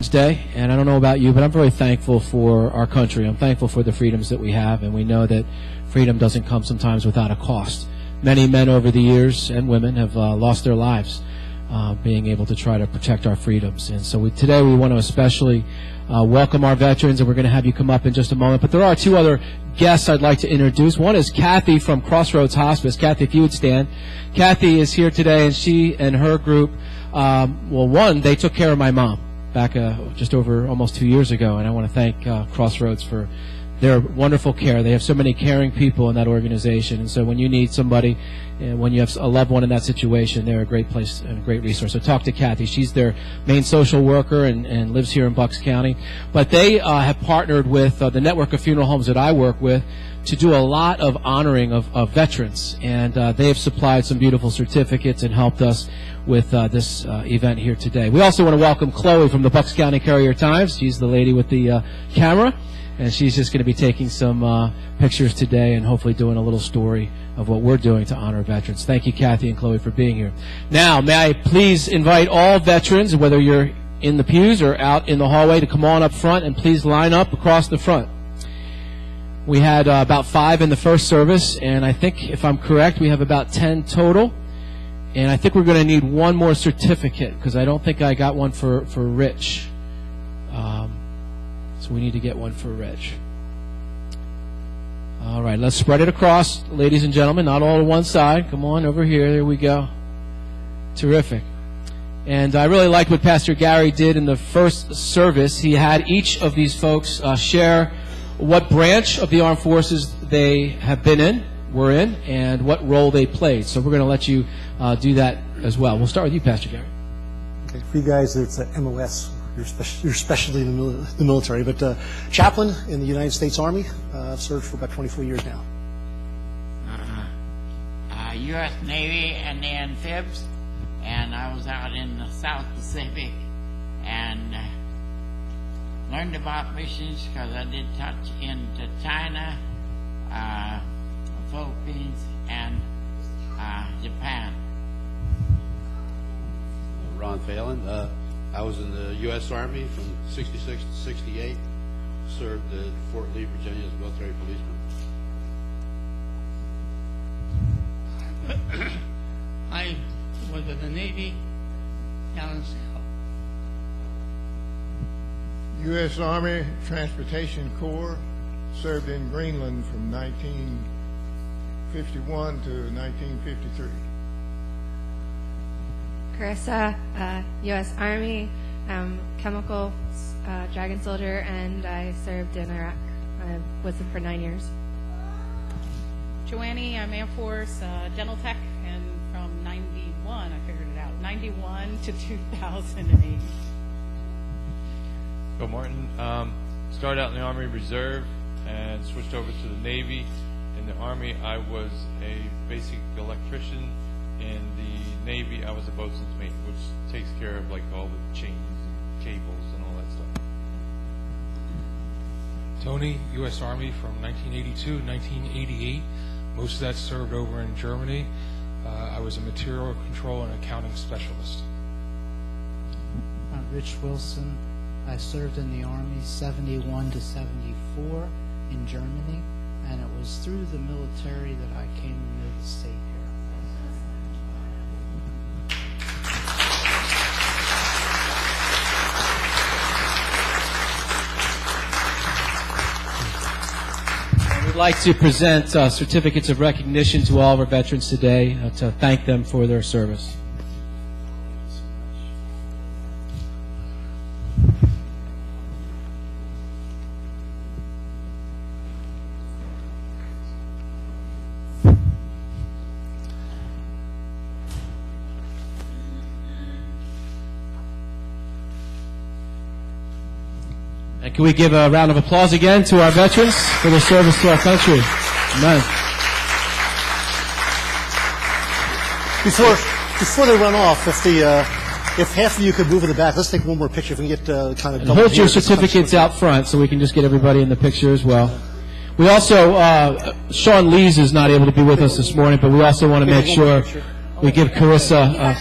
Day, and I don't know about you, but I'm very thankful for our country. I'm thankful for the freedoms that we have, and we know that freedom doesn't come sometimes without a cost. Many men over the years and women have lost their lives being able to try to protect our freedoms. And so today we want to especially welcome our veterans, and we're going to have you come up in just a moment. But there are two other guests I'd like to introduce. One is Kathy from Crossroads Hospice. Kathy, if you would stand. Kathy is here today, and she and her group, they took care of my mom back just over almost 2 years ago, and I want to thank Crossroads for their wonderful care. They have so many caring people in that organization, and so when you need somebody, and when you have a loved one in that situation, they're a great place and a great resource. So talk to Kathy. She's their main social worker and lives here in Bucks County. But they have partnered with the network of funeral homes that I work with to do a lot of honoring of veterans, and they have supplied some beautiful certificates and helped us with this event here today. We also want to welcome Chloe from the Bucks County Courier-Times. She's the lady with the camera, and she's just going to be taking some pictures today and hopefully doing a little story of what we're doing to honor veterans. Thank you, Kathy and Chloe, for being here. Now, may I please invite all veterans, whether you're in the pews or out in the hallway, to come on up front and please line up across the front. We had about 5 in the first service, and I think, if I'm correct, we have about 10 total. And I think we're going to need one more certificate because I don't think I got one for Rich. So we need to get one for Rich. All right, let's spread it across, ladies and gentlemen, not all on one side. Come on over here. There we go. Terrific. And I really liked what Pastor Gary did in the first service. He had each of these folks share what branch of the armed forces they have been in, were in, and what role they played. So we're going to let you do that as well. We'll start with you, Pastor Gary. Okay, for you guys, it's MOS. You're specialty in the military, but chaplain in the United States Army. I've served for about 24 years now. U.S. Navy and the Amphibs, and I was out in the South Pacific and learned about missions because I did touch into China, the Philippines, and Japan. Ron Phelan. I was in the U.S. Army from 66 to 68. Served at Fort Lee, Virginia as a military policeman. I was in the Navy down south. U.S. Army Transportation Corps. Served in Greenland from 1951 to 1953. Carissa, U.S. Army, chemical dragon soldier, and I served in Iraq. I was in for 9 years. Joannie, I'm Air Force, dental tech, and from 91, I figured it out, 91 to 2008. Bill Martin, started out in the Army Reserve and switched over to the Navy. In the Army, I was a basic electrician. In the Navy, I was a boatswain's mate, which takes care of like all the chains and cables and all that stuff. Tony, U.S. Army from 1982 to 1988. Most of that served over in Germany. I was a material control and accounting specialist. Rich Wilson. I served in the Army 71 to 74 in Germany, and it was through the military that I came to know the state here. We'd like to present certificates of recognition to all of our veterans today to thank them for their service. And can we give a round of applause again to our veterans for their service to our country? Amen. Before they run off, if half of you could move in the back, let's take one more picture. If we can get kind of. And hold your certificates out front so we can just get everybody in the picture as well. We also, Sean Lees is not able to be with us this morning, but we also want to make sure we give Carissa.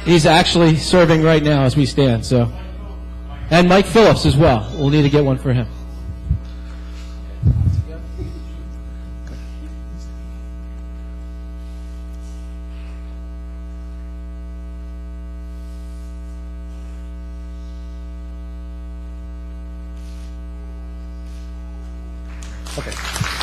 He's actually serving right now as we stand. So. And Mike Phillips as well. We'll need to get one for him. Okay.